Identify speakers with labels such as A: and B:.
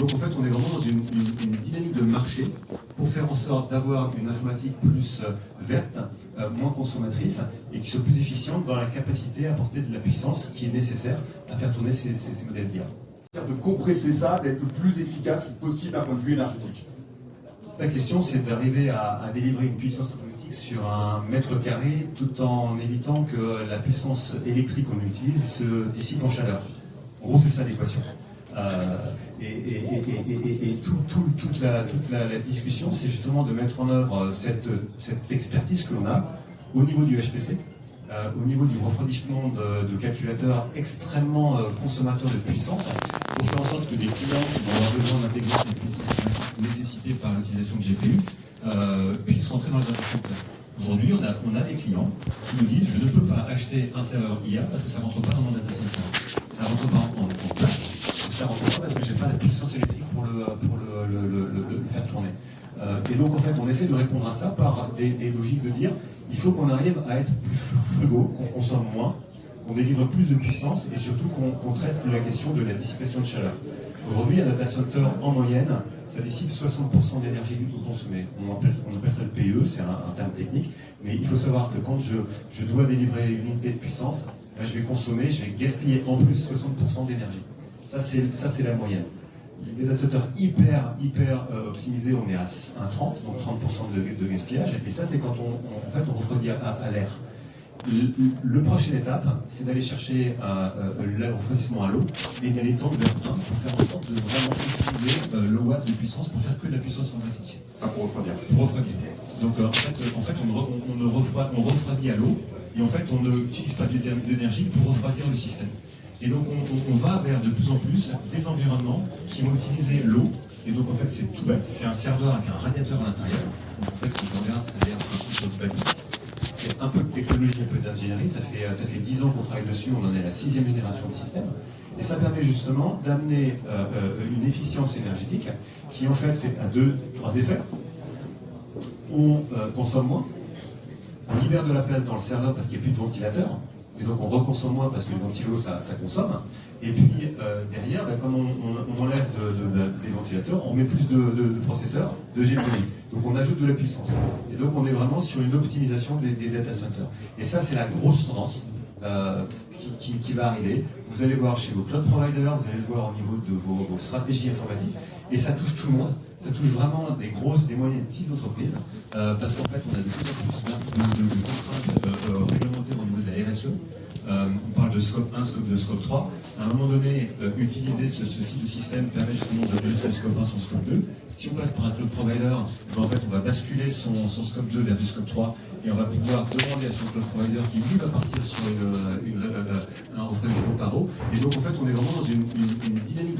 A: donc en fait, on est vraiment dans une dynamique de marché pour faire en sorte d'avoir une informatique plus verte, moins consommatrice, et qui soit plus efficiente dans la capacité à apporter de la puissance qui est nécessaire à faire tourner ces modèles d'IA.
B: De compresser ça, d'être le plus efficace possible d'un point de vue énergétique.
A: La question, c'est d'arriver à délivrer une puissance informatique sur un mètre carré tout en évitant que la puissance électrique qu'on utilise se dissipe en chaleur. En gros, c'est ça l'équation. Toute la discussion, c'est justement de mettre en œuvre cette expertise que l'on a au niveau du HPC, au niveau du refroidissement de calculateurs extrêmement consommateurs de puissance, pour faire en sorte que des clients qui vont avoir besoin d'intégrer ces puissances nécessitées par l'utilisation de GPU puissent rentrer dans les data centers. Aujourd'hui, on a des clients qui nous disent « je ne peux pas acheter un serveur IA parce que ça ne rentre pas dans mon data center. Ça ne rentre pas en place, ça ne rentre pas parce que je n'ai pas la puissance électrique pour le faire tourner. » Et donc, en fait, on essaie de répondre à ça par des logiques de dire il faut qu'on arrive à être plus frugaux, qu'on consomme moins, qu'on délivre plus de puissance et surtout qu'on traite de la question de la dissipation de chaleur. Aujourd'hui, un data center, en moyenne, ça dissipe 60% d'énergie du tout consommé. On appelle ça le PE, c'est un terme technique, mais il faut savoir que quand je dois délivrer une unité de puissance, ben, je vais gaspiller en plus 60% d'énergie. Ça, c'est la moyenne. Les data centers hyper optimisés, on est à 30, donc 30% de gaspillage, et ça, c'est quand on refroidit à l'air. Le prochaine étape, c'est d'aller chercher le refroidissement à l'eau et d'aller tendre vers 1 pour faire en sorte de vraiment utiliser le watt de puissance pour faire que de la puissance informatique.
B: Ah, pour refroidir.
A: Pour refroidir. Donc en fait on refroidit à l'eau et en fait on n'utilise pas d'énergie pour refroidir le système. Et donc on va vers de plus en plus des environnements qui vont utiliser l'eau. Et donc en fait c'est tout bête, c'est un serveur avec un radiateur à l'intérieur. Donc en fait quand on regarde, ça a l'air un peu basique. C'est un peu de technologie, un peu d'ingénierie, ça fait 10 ans qu'on travaille dessus, on en est à la 6e génération de système. Et ça permet justement d'amener une efficience énergétique qui en fait à 3 effets. On consomme moins, on libère de la place dans le serveur parce qu'il n'y a plus de ventilateur, et donc on reconsomme moins parce que le ventilo ça consomme. Et puis derrière, comme on enlève des ventilateurs, on met plus de processeurs, de GPU. Donc on ajoute de la puissance. Et donc on est vraiment sur une optimisation des data centers. Et ça, c'est la grosse tendance qui va arriver. Vous allez voir chez vos cloud providers, vous allez le voir au niveau de vos stratégies informatiques. Et ça touche tout le monde. Ça touche vraiment des grosses, des moyennes, des petites entreprises. Parce qu'en fait, on a de plus en plus de contraintes réglementaires au niveau de la RSE. On parle de scope 1, scope 2, scope 3. À un moment donné, utiliser ce type de système permet justement de réduire son scope 1, son scope 2. Si on passe par un cloud provider, en fait, on va basculer son scope 2 vers du scope 3 et on va pouvoir demander à son cloud provider qui lui va partir sur un refroidissement par eau. Et donc en fait, on est vraiment dans une dynamique